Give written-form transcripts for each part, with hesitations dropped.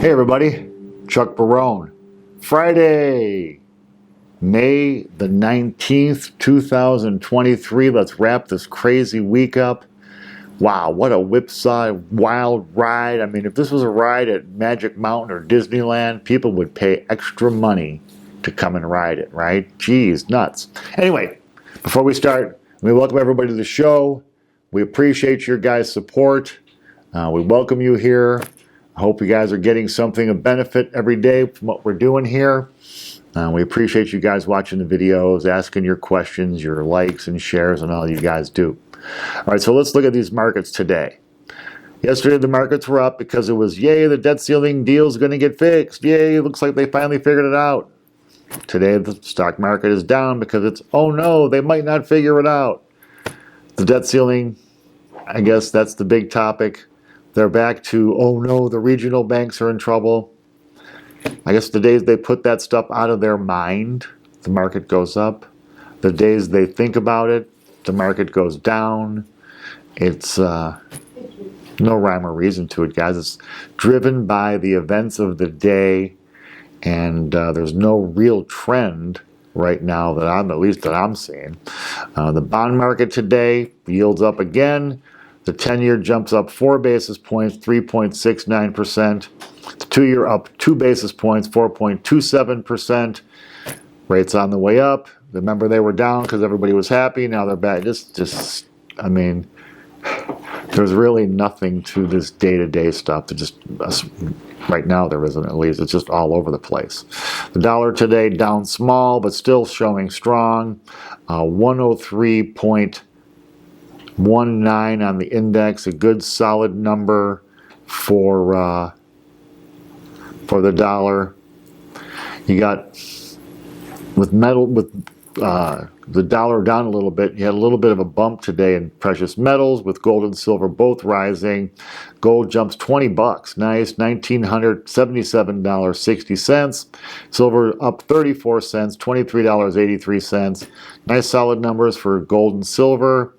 Hey everybody, Chuck Barone. Friday, May the 19th, 2023. Let's wrap this crazy week up. Wow, what a whipsaw wild ride. I mean, if this was a ride at Magic Mountain or Disneyland, people would pay extra money to come and ride it, right? Geez, nuts. Anyway, before we start, we welcome everybody to the show. We appreciate your guys' support. We welcome you here. I hope you guys are getting something of benefit every day from what we're doing here. We appreciate you guys watching the videos, asking your questions, your likes and shares, and all you guys do. All right, so let's look at these markets today. Yesterday, the markets were up because it was, yay, the debt ceiling deal is going to get fixed. Yay, it looks like they finally figured it out. Today, the stock market is down because it's, oh no, they might not figure it out. The debt ceiling, I guess that's the big topic. They're back to, oh no, the regional banks are in trouble. I guess the days they put that stuff out of their mind, the market goes up. The days they think about it, the market goes down. It's no rhyme or reason to it, guys. It's driven by the events of the day, and there's no real trend right now that I'm seeing. The bond market today yields up again. The 10-year jumps up 4 basis points, 3.69%. The 2-year up 2 basis points, 4.27%. Rates on the way up. Remember, they were down because everybody was happy. Now they're back. I mean, there's really nothing to this day-to-day stuff. Right now there isn't, at least. It's just all over the place. The dollar today down small, but still showing strong. 103.19 on the index, a good solid number for the dollar. You got the dollar down a little bit. You had a little bit of a bump today in precious metals with gold and silver both rising. Gold jumps $20. Nice, $1,977.60. Silver up 34 cents, $23.83. Nice solid numbers for gold and silver.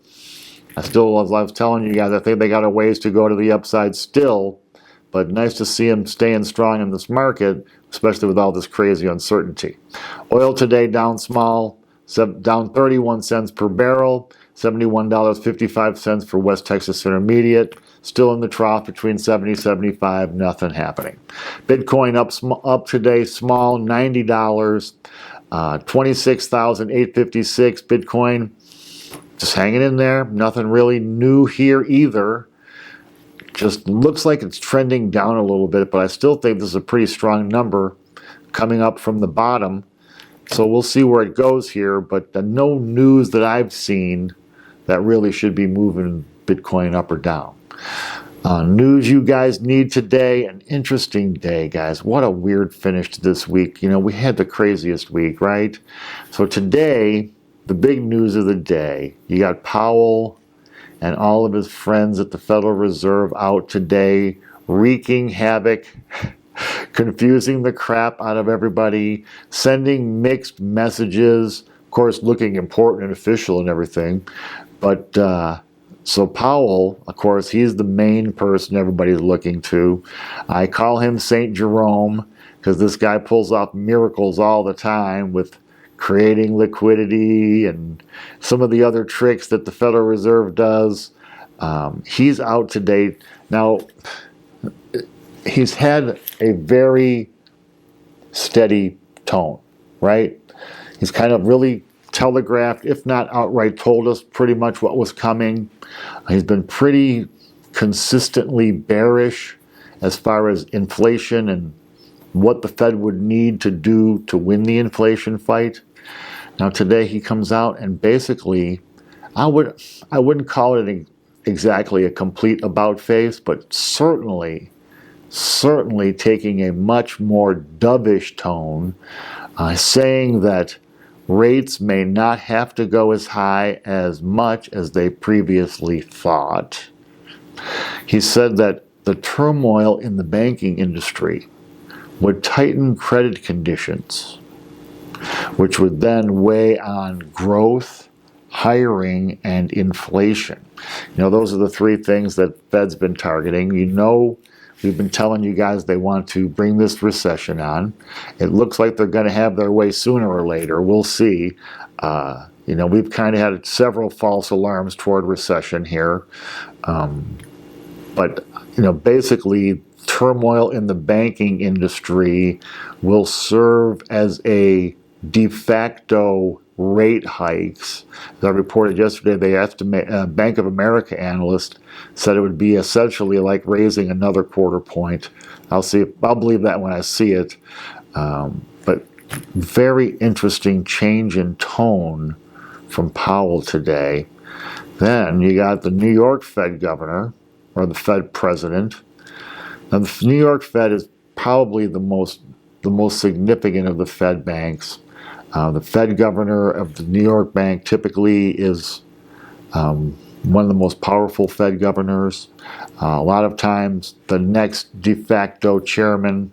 As I was telling you guys, I think they got a ways to go to the upside still, but nice to see them staying strong in this market, especially with all this crazy uncertainty. Oil today down small, down 31 cents per barrel, $71.55 for West Texas Intermediate, still in the trough between 70 and 75, nothing happening. Bitcoin up today, small, $90, 26,856. Bitcoin just hanging in there. Nothing really new here either. Just looks like it's trending down a little bit, but I still think this is a pretty strong number coming up from the bottom. So we'll see where it goes here, but no news that I've seen that really should be moving Bitcoin up or down. News you guys need today, an interesting day, guys. What a weird finish to this week. You know, we had the craziest week, right? So today, the big news of the day, you got Powell and all of his friends at the Federal Reserve out today wreaking havoc, confusing the crap out of everybody, sending mixed messages, of course looking important and official and everything. But so Powell, of course, he's the main person everybody's looking to. I call him Saint Jerome because this guy pulls off miracles all the time with creating liquidity and some of the other tricks that the Federal Reserve does. He's out today. Now, he's had a very steady tone, right? He's kind of really telegraphed, if not outright told us pretty much what was coming. He's been pretty consistently bearish as far as inflation and what the Fed would need to do to win the inflation fight. Now today he comes out and basically, I wouldn't call it exactly a complete about face, but certainly taking a much more dovish tone, saying that rates may not have to go as high as much as they previously thought. He said that the turmoil in the banking industry would tighten credit conditions, which would then weigh on growth, hiring, and inflation. You know, those are the three things that Fed's been targeting. You know We've been telling you guys they want to bring this recession on. It looks like they're going to have their way sooner or later. We'll see. We've kind of had several false alarms toward recession here. But basically, turmoil in the banking industry will serve as a de facto rate hikes. As I reported yesterday, they estimate, Bank of America analyst said it would be essentially like raising another quarter point. I'll believe that when I see it. But very interesting change in tone from Powell today. Then you got the New York Fed governor, or the Fed president. Now, the New York Fed is probably the most significant of the Fed banks. The Fed governor of the New York Bank typically is one of the most powerful Fed governors. A lot of times the next de facto chairman.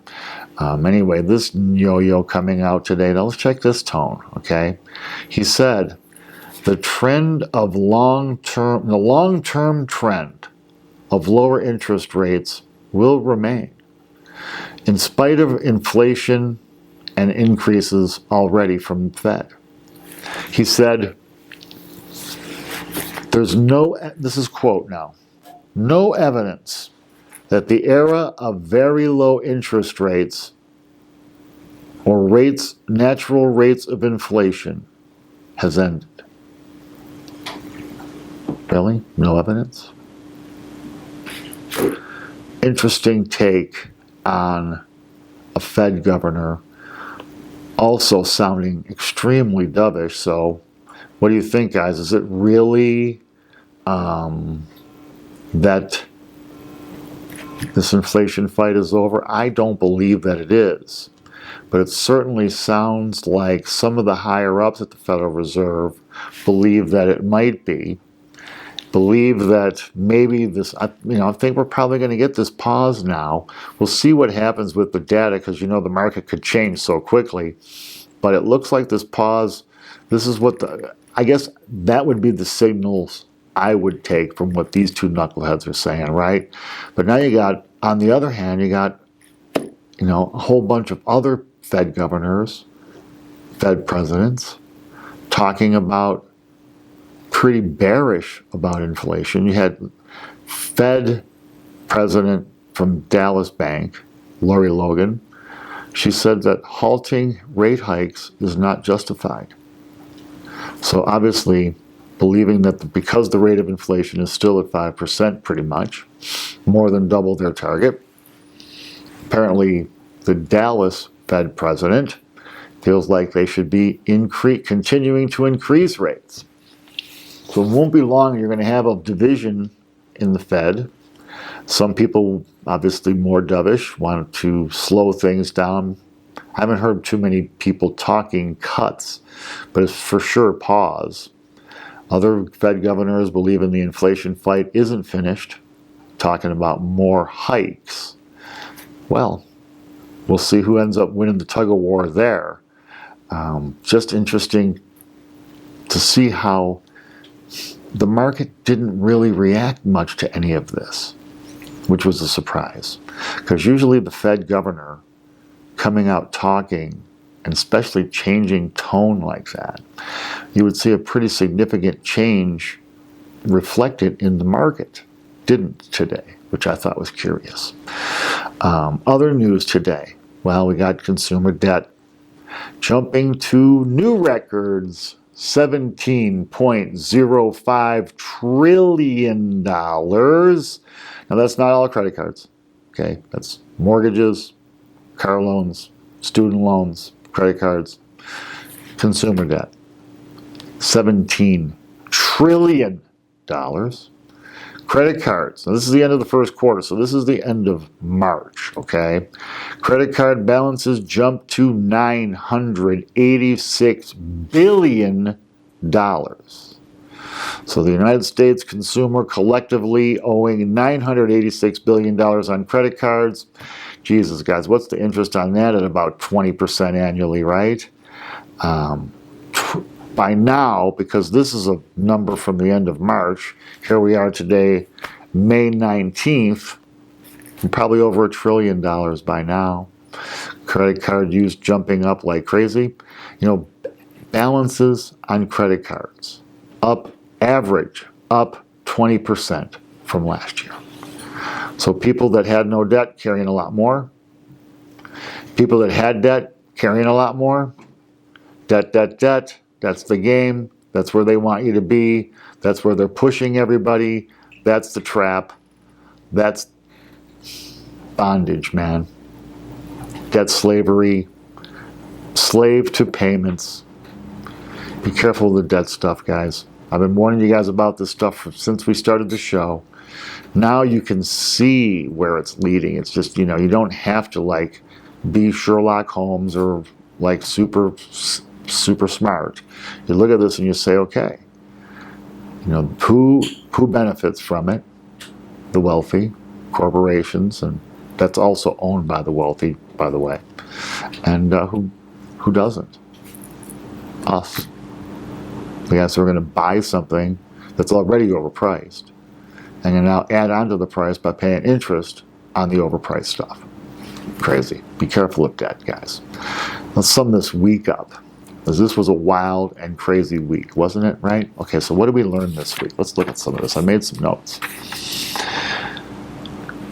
Anyway, this yo-yo coming out today. Now let's check this tone, okay? He said, the long-term trend of lower interest rates will remain, in spite of inflation and increases already from the Fed. He said, this is quote now, no evidence that the era of very low interest rates or natural rates of inflation has ended. Really? No evidence? Interesting take on a Fed governor, also sounding extremely dovish. So what do you think, guys? Is it really that this inflation fight is over? I don't believe that it is. But it certainly sounds like some of the higher ups at the Federal Reserve believe that it might be. Believe that maybe this, I think we're probably going to get this pause now. We'll see what happens with the data, because the market could change so quickly. But it looks like this pause, this is what I guess that would be the signals I would take from what these two knuckleheads are saying, right? But now on the other hand, you got, a whole bunch of other Fed governors, Fed presidents, talking about pretty bearish about inflation. You had Fed president from Dallas Bank, Lori Logan. She said that halting rate hikes is not justified. So obviously, believing that because the rate of inflation is still at 5% pretty much, more than double their target. Apparently, the Dallas Fed president feels like they should be continuing to increase rates. So it won't be long, you're going to have a division in the Fed. Some people, obviously more dovish, want to slow things down. I haven't heard too many people talking cuts, but it's for sure pause. Other Fed governors believe in the inflation fight isn't finished, talking about more hikes. Well, we'll see who ends up winning the tug-of-war there. Just interesting to see how the market didn't really react much to any of this, which was a surprise. Because usually the Fed governor coming out talking, and especially changing tone like that, you would see a pretty significant change reflected in the market. Didn't today, which I thought was curious. Other news today. Well, we got consumer debt jumping to new records, $17.05 trillion. Now, that's not all credit cards. Okay, that's mortgages, car loans, student loans, credit cards, consumer debt. $17 trillion. Credit cards. Now, this is the end of the first quarter, so this is the end of March, okay? Credit card balances jumped to $986 billion. So the United States consumer collectively owing $986 billion on credit cards. Jesus, guys, what's the interest on that? At about 20% annually, right? By now, because this is a number from the end of March, here we are today, May 19th, Probably over $1 trillion by now. Credit card use jumping up like crazy. You know, balances on credit cards up, average up 20% from last year. So people that had no debt carrying a lot more. People that had debt carrying a lot more. Debt, debt, debt. That's the game. That's where they want you to be. That's where they're pushing everybody. That's the trap. That's bondage, man. Debt slavery. Slave to payments. Be careful of the debt stuff, guys. I've been warning you guys about this stuff since we started the show. Now you can see where it's leading. It's just, you know, you don't have to like be Sherlock Holmes or like super smart. You look at this and you say, okay, you know, who benefits from it? The wealthy, corporations, and that's also owned by the wealthy, by the way. And who doesn't? Us. Yeah, so we're going to buy something that's already overpriced and going to now add on to the price by paying interest on the overpriced stuff. Crazy. Be careful of debt, guys. Let's sum this week up, because this was a wild and crazy week, wasn't it, right? Okay, so what did we learn this week? Let's look at some of this. I made some notes.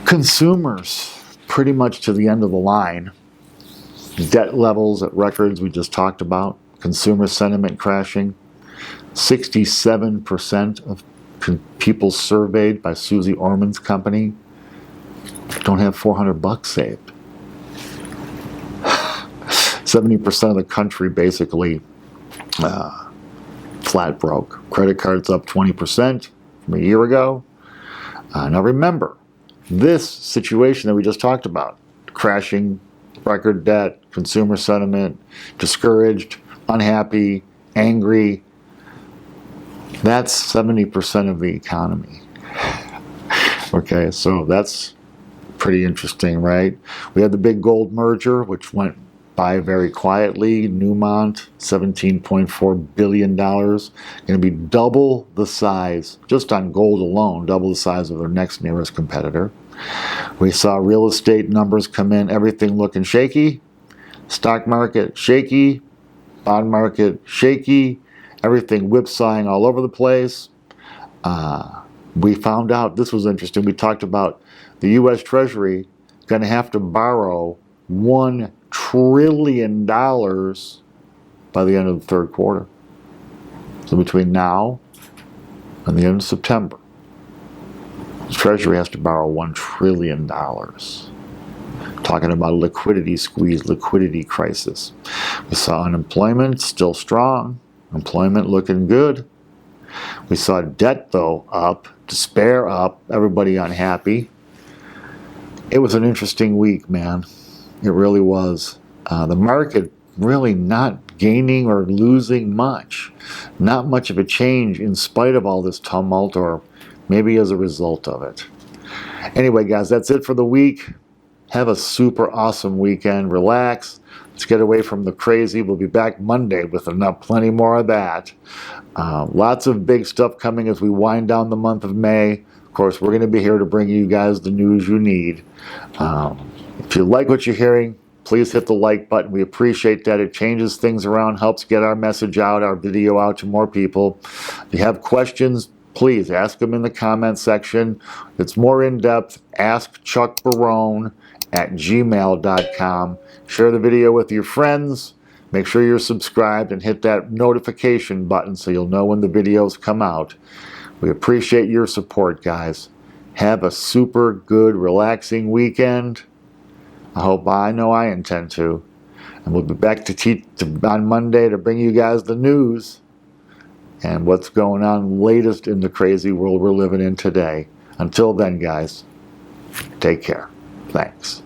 Consumers, pretty much to the end of the line. Debt levels at records we just talked about. Consumer sentiment crashing. 67% of people surveyed by Susie Orman's company don't have $400 saved. 70% of the country basically flat broke. Credit cards up 20% from a year ago. Now remember, this situation that we just talked about, crashing record debt, consumer sentiment, discouraged, unhappy, angry, that's 70% of the economy. Okay, so that's pretty interesting, right? We had the big gold merger, which went by very quietly. Newmont, $17.4 billion. Going to be double the size, just on gold alone, double the size of their next nearest competitor. We saw real estate numbers come in, everything looking shaky. Stock market shaky. Bond market shaky. Everything whipsawing all over the place. We found out, this was interesting, we talked about the U.S. Treasury going to have to borrow $1 trillion by the end of the third quarter. So between now and the end of September, the Treasury has to borrow $1 trillion. Talking about a liquidity squeeze, liquidity crisis. We saw unemployment still strong. Employment looking good. We saw debt, though, up, despair up, everybody unhappy. It was an interesting week, man. It really was. The market really not gaining or losing much. Not much of a change in spite of all this tumult, or maybe as a result of it. Anyway, guys, that's it for the week. Have a super awesome weekend. Relax. Let's get away from the crazy. We'll be back Monday with plenty more of that. Lots of big stuff coming as we wind down the month of May. Of course, we're going to be here to bring you guys the news you need. If you like what you're hearing, please hit the like button. We appreciate that. It changes things around, helps get our message out, our video out to more people. If you have questions, please ask them in the comment section. If it's more in-depth, ask Chuck Barone at gmail.com. Share the video with your friends. Make sure you're subscribed and hit that notification button so you'll know when the videos come out. We appreciate your support, guys. Have a super good, relaxing weekend. I know I intend to. And we'll be back on Monday to bring you guys the news and what's going on latest in the crazy world we're living in today. Until then, guys, take care. Thanks.